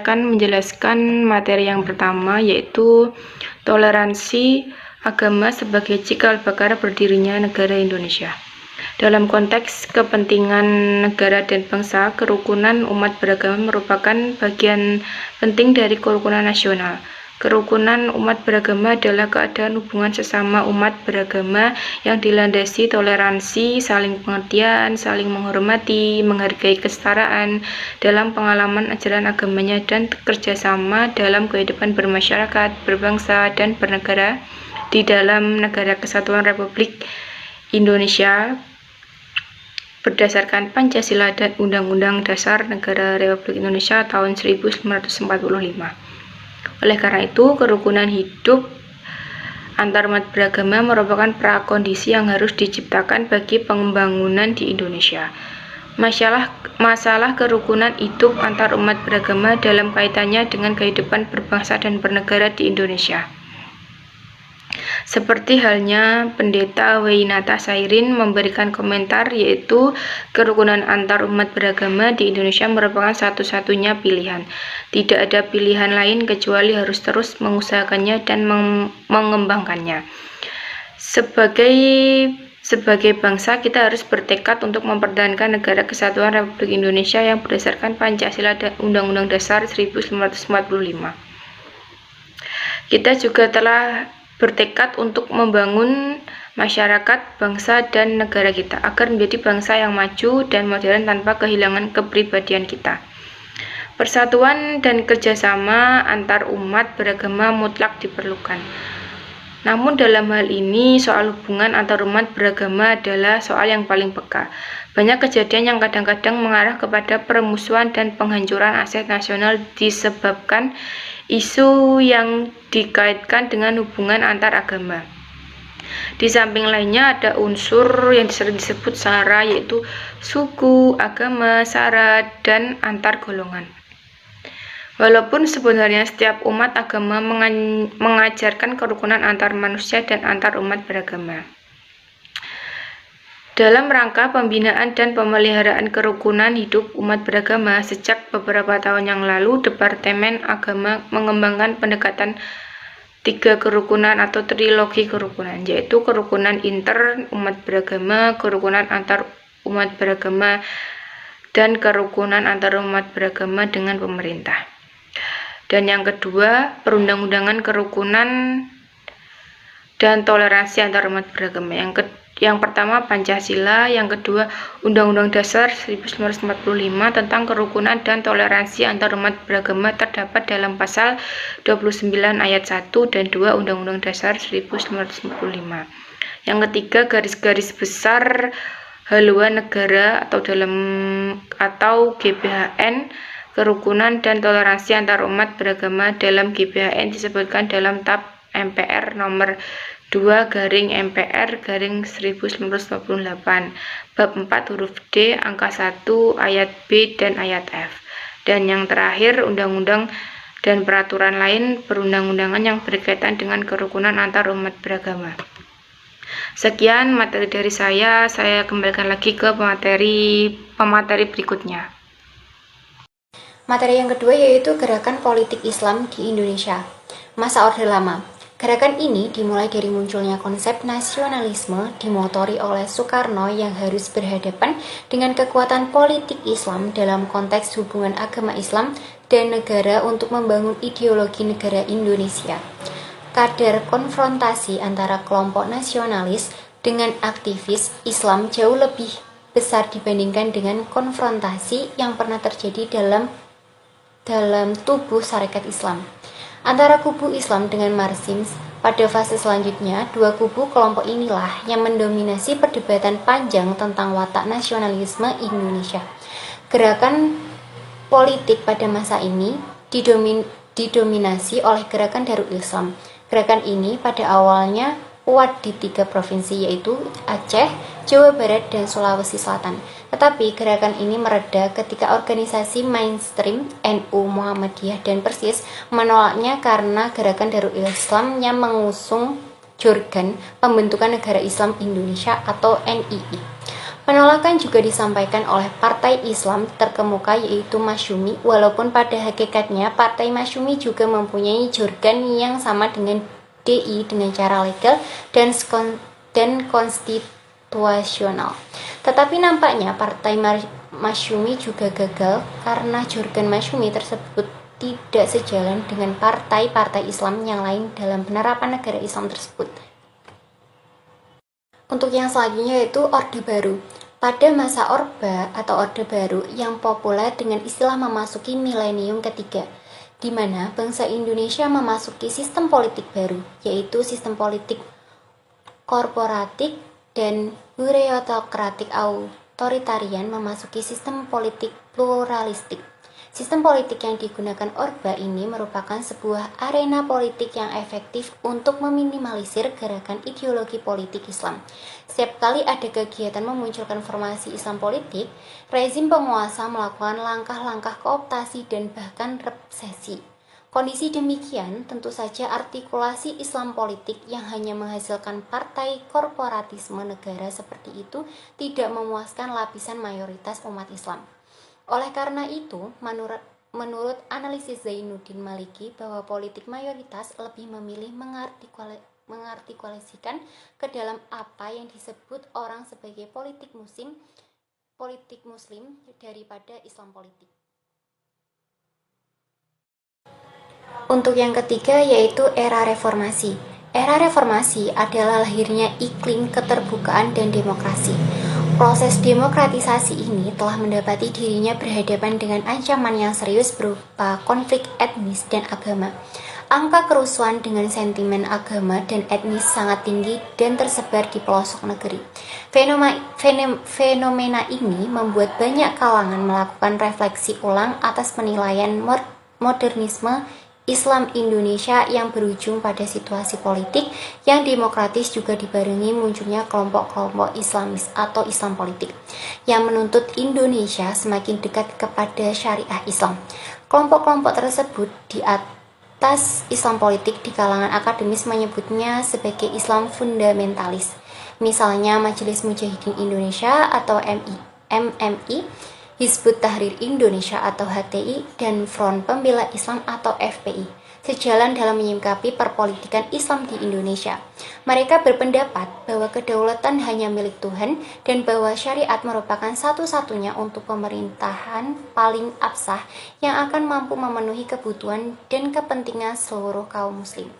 akan menjelaskan materi yang pertama, yaitu toleransi agama sebagai cikal bakal berdirinya negara Indonesia. Dalam konteks kepentingan negara dan bangsa, kerukunan umat beragama merupakan bagian penting dari kerukunan nasional. Kerukunan umat beragama adalah keadaan hubungan sesama umat beragama yang dilandasi toleransi, saling pengertian, saling menghormati, menghargai kesetaraan dalam pengalaman ajaran agamanya, dan kerjasama dalam kehidupan bermasyarakat, berbangsa, dan bernegara di dalam Negara Kesatuan Republik Indonesia berdasarkan Pancasila dan Undang-Undang Dasar Negara Republik Indonesia tahun 1945. Oleh karena itu, kerukunan hidup antarumat beragama merupakan prakondisi yang harus diciptakan bagi pembangunan di Indonesia. Masalah kerukunan hidup antarumat beragama dalam kaitannya dengan kehidupan berbangsa dan bernegara di Indonesia. Seperti halnya Pendeta Weinata Sairin memberikan komentar, yaitu kerukunan antar umat beragama di Indonesia merupakan satu-satunya pilihan. Tidak ada pilihan lain kecuali harus terus mengusahakannya dan mengembangkannya. Sebagai bangsa, kita harus bertekad untuk mempertahankan Negara Kesatuan Republik Indonesia yang berdasarkan Pancasila dan Undang-Undang Dasar 1945. Kita juga telah bertekad untuk membangun masyarakat, bangsa, dan negara kita agar menjadi bangsa yang maju dan modern tanpa kehilangan kepribadian kita. Persatuan dan kerjasama antar umat beragama mutlak diperlukan. Namun dalam hal ini, soal hubungan antar umat beragama adalah soal yang paling peka. Banyak kejadian yang kadang-kadang mengarah kepada permusuhan dan penghancuran aset nasional disebabkan isu yang dikaitkan dengan hubungan antar agama. Di samping lainnya ada unsur yang sering disebut sara, yaitu suku, agama, sara, dan antar golongan. Walaupun sebenarnya setiap umat agama mengajarkan kerukunan antar manusia dan antar umat beragama. Dalam rangka pembinaan dan pemeliharaan kerukunan hidup umat beragama, sejak beberapa tahun yang lalu, Departemen Agama mengembangkan pendekatan 3 kerukunan atau trilogi kerukunan, yaitu kerukunan inter umat beragama, kerukunan antar umat beragama, dan kerukunan antar umat beragama dengan pemerintah. Dan yang kedua, perundang-undangan kerukunan dan toleransi antar umat beragama. Yang pertama Pancasila, yang kedua Undang-Undang Dasar 1945 tentang kerukunan dan toleransi antar umat beragama terdapat dalam pasal 29 ayat 1 dan 2 Undang-Undang Dasar 1945. Yang ketiga, garis-garis besar haluan negara atau GBHN, kerukunan dan toleransi antar umat beragama dalam GBHN disebutkan dalam Tab MPR nomor 2/MPR/1948 bab 4 huruf D angka 1 ayat B dan ayat F. Dan yang terakhir, undang-undang dan peraturan lain perundang-undangan yang berkaitan dengan kerukunan antar umat beragama. Sekian materi dari saya kembalikan lagi ke pemateri berikutnya. Materi yang kedua yaitu gerakan politik Islam di Indonesia. Masa Orde Lama. Gerakan ini dimulai dari munculnya konsep nasionalisme dimotori oleh Soekarno yang harus berhadapan dengan kekuatan politik Islam dalam konteks hubungan agama Islam dan negara untuk membangun ideologi negara Indonesia. Kadar konfrontasi antara kelompok nasionalis dengan aktivis Islam jauh lebih besar dibandingkan dengan konfrontasi yang pernah terjadi dalam tubuh Sarekat Islam antara kubu Islam dengan Marxisme. Pada fase selanjutnya, dua kubu kelompok inilah yang mendominasi perdebatan panjang tentang watak nasionalisme Indonesia. Gerakan politik pada masa ini didominasi oleh gerakan Darul Islam. Gerakan ini pada awalnya kuat di 3 provinsi, yaitu Aceh, Jawa Barat, dan Sulawesi Selatan. Tetapi gerakan ini mereda ketika organisasi mainstream NU, Muhammadiyah, dan Persis menolaknya karena gerakan Darul Islam yang mengusung jargon pembentukan Negara Islam Indonesia atau NII. Penolakan juga disampaikan oleh partai Islam terkemuka yaitu Masyumi, walaupun pada hakikatnya partai Masyumi juga mempunyai jorgan yang sama dengan DI dengan cara legal dan konstitusional. Tetapi nampaknya partai Masyumi juga gagal karena jorgan Masyumi tersebut tidak sejalan dengan partai-partai Islam yang lain dalam penerapan negara Islam tersebut. Untuk yang selanjutnya yaitu Orde Baru. Pada masa Orba atau Orde Baru yang populer dengan istilah memasuki milenium ketiga, di mana bangsa Indonesia memasuki sistem politik baru, yaitu sistem politik korporatik dan bureaukratik otoritarian memasuki sistem politik pluralistik. Sistem politik yang digunakan Orba ini merupakan sebuah arena politik yang efektif untuk meminimalisir gerakan ideologi politik Islam. Setiap kali ada kegiatan memunculkan formasi Islam politik, rezim penguasa melakukan langkah-langkah kooptasi dan bahkan repressi. Kondisi demikian tentu saja artikulasi Islam politik yang hanya menghasilkan partai korporatisme negara seperti itu tidak memuaskan lapisan mayoritas umat Islam. Oleh karena itu, menurut analisis Zainuddin Maliki bahwa politik mayoritas lebih memilih mengartikulasikan ke dalam apa yang disebut orang sebagai politik muslim daripada Islam politik. Untuk yang ketiga yaitu era reformasi. Era reformasi adalah lahirnya iklim keterbukaan dan demokrasi. Proses demokratisasi ini telah mendapati dirinya berhadapan dengan ancaman yang serius berupa konflik etnis dan agama. Angka kerusuhan dengan sentimen agama dan etnis sangat tinggi dan tersebar di pelosok negeri. Fenomena ini membuat banyak kalangan melakukan refleksi ulang atas penilaian modernisme Islam Indonesia yang berujung pada situasi politik yang demokratis juga dibarengi munculnya kelompok-kelompok Islamis atau Islam politik yang menuntut Indonesia semakin dekat kepada syariah Islam. Kelompok-kelompok tersebut di atas Islam politik di kalangan akademis menyebutnya sebagai Islam fundamentalis. Misalnya Majelis Mujahidin Indonesia atau MMI, Hizbut Tahrir Indonesia atau HTI, dan Front Pembela Islam atau FPI, sejalan dalam menyikapi perpolitikan Islam di Indonesia. Mereka berpendapat bahwa kedaulatan hanya milik Tuhan dan bahwa syariat merupakan satu-satunya untuk pemerintahan paling absah yang akan mampu memenuhi kebutuhan dan kepentingan seluruh kaum muslim.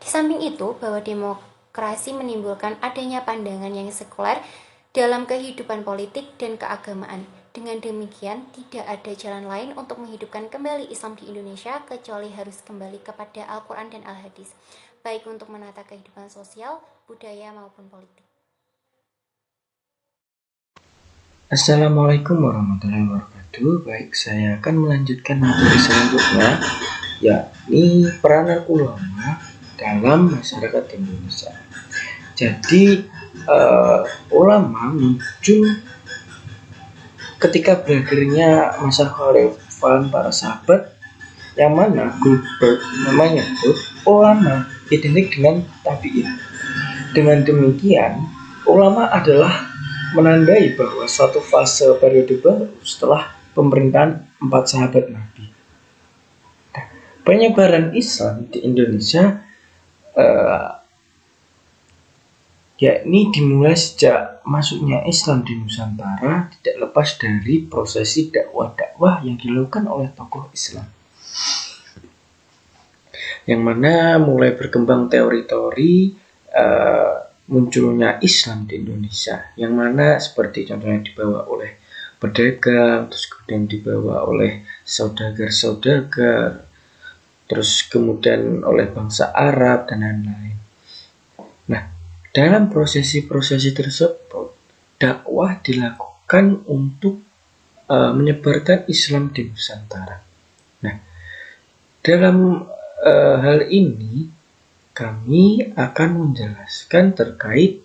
Di samping itu, bahwa demokrasi menimbulkan adanya pandangan yang sekuler dalam kehidupan politik dan keagamaan. Dengan demikian, tidak ada jalan lain untuk menghidupkan kembali Islam di Indonesia kecuali harus kembali kepada Al-Quran dan Al-Hadis, baik untuk menata kehidupan sosial, budaya, maupun politik. Assalamualaikum warahmatullahi wabarakatuh. Baik, saya akan melanjutkan materi selanjutnya, yakni peranan ulama dalam masyarakat Indonesia. Jadi, ulama muncul ketika berakhirnya masa khalifah para sahabat, yang mana Goldberg menyebut ulama identik dengan tabi'in. Dengan demikian, ulama adalah menandai bahwa suatu fase periode baru setelah pemerintahan 4 sahabat Nabi. Penyebaran Islam di Indonesia yakni dimulai sejak masuknya Islam di Nusantara, tidak lepas dari prosesi dakwah yang dilakukan oleh tokoh Islam, yang mana mulai berkembang teori-teori munculnya Islam di Indonesia, yang mana seperti contohnya dibawa oleh pedagang, terus kemudian dibawa oleh saudagar-saudagar, terus kemudian oleh bangsa Arab dan lain-lain. Nah, dalam prosesi-prosesi tersebut, dakwah dilakukan untuk menyebarkan Islam di Nusantara. Nah, dalam hal ini kami akan menjelaskan terkait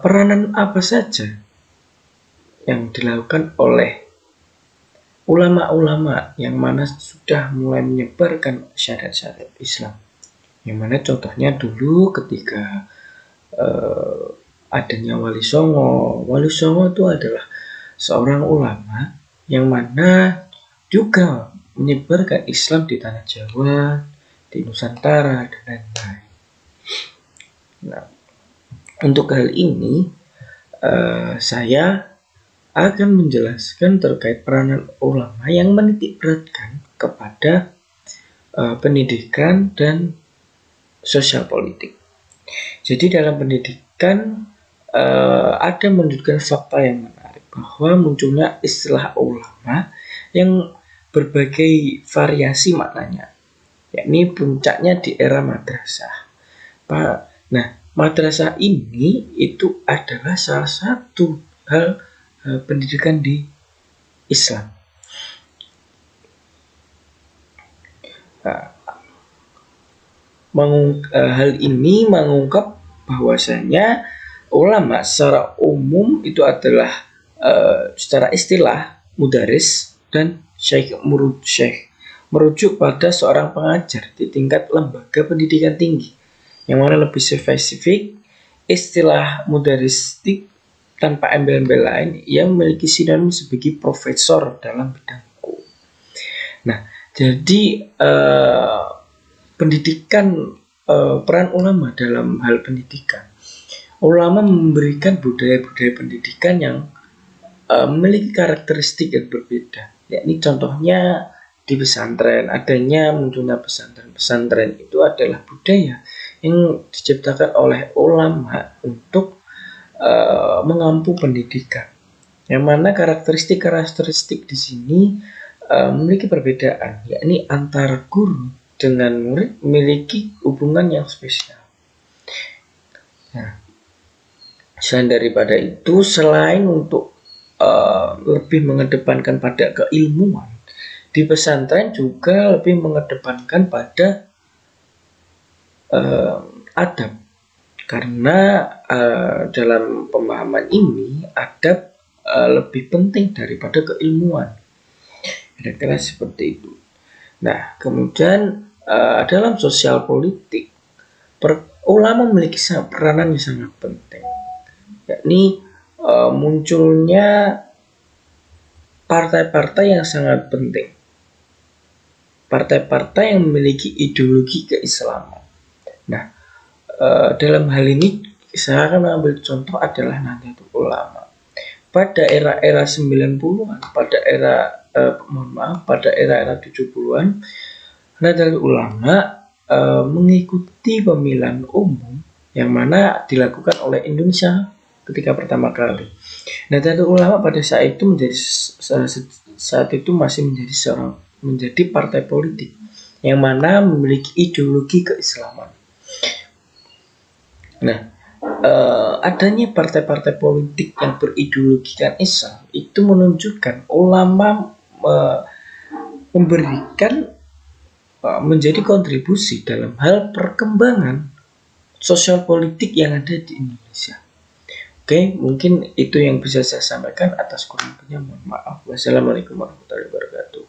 peranan apa saja yang dilakukan oleh ulama-ulama yang mana sudah mulai menyebarkan syariat-syariat Islam. Yang mana contohnya dulu ketika adanya Wali Songo. Wali Songo itu adalah seorang ulama yang mana juga menyebarkan Islam di tanah Jawa, di Nusantara, dan lain-lain. Nah, untuk hal ini saya akan menjelaskan terkait peranan ulama yang menitik beratkan kepada pendidikan dan sosial politik. Jadi dalam pendidikan ada menunjukkan fakta yang menarik bahwa munculnya istilah ulama yang berbagai variasi maknanya, yakni puncaknya di era madrasah. Nah, madrasah ini itu adalah salah satu hal pendidikan di Islam. Hal ini mengungkap bahwasanya ulama secara umum itu adalah secara istilah mudaris dan syekh merujuk pada seorang pengajar di tingkat lembaga pendidikan tinggi, yang mana lebih spesifik istilah mudaristik tanpa embel-embel lain yang memiliki sinonim sebagai profesor dalam bidang hukum. Nah, jadi pendidikan, peran ulama dalam hal pendidikan. Ulama memberikan budaya-budaya pendidikan yang memiliki karakteristik yang berbeda. Yakni contohnya di pesantren, adanya munculnya pesantren itu adalah budaya yang diciptakan oleh ulama untuk mengampu pendidikan. Yang mana karakteristik di sini memiliki perbedaan, yakni antara guru dengan murid memiliki hubungan yang spesial. Nah, selain daripada itu, selain untuk lebih mengedepankan pada keilmuan, di pesantren juga lebih mengedepankan pada adab, karena dalam pemahaman ini adab lebih penting daripada keilmuan. Kira-kira seperti itu. Nah, kemudian dalam sosial politik, ulama memiliki peranan yang sangat penting, yakni munculnya partai-partai yang sangat penting, partai-partai yang memiliki ideologi keislaman. Nah, dalam hal ini saya akan mengambil contoh adalah Nahdlatul Ulama. Pada era-era 90-an, pada era 70-an, Nahdlatul Ulama mengikuti pemilihan umum yang mana dilakukan oleh Indonesia ketika pertama kali. Nahdlatul Ulama pada saat itu masih menjadi partai politik yang mana memiliki ideologi keislaman. Nah, adanya partai-partai politik yang berideologikan Islam itu menunjukkan ulama memberikan menjadi kontribusi dalam hal perkembangan sosial politik yang ada di Indonesia. Oke, mungkin itu yang bisa saya sampaikan. Atas kurang lebihnya mohon maaf. Wassalamualaikum warahmatullahi wabarakatuh.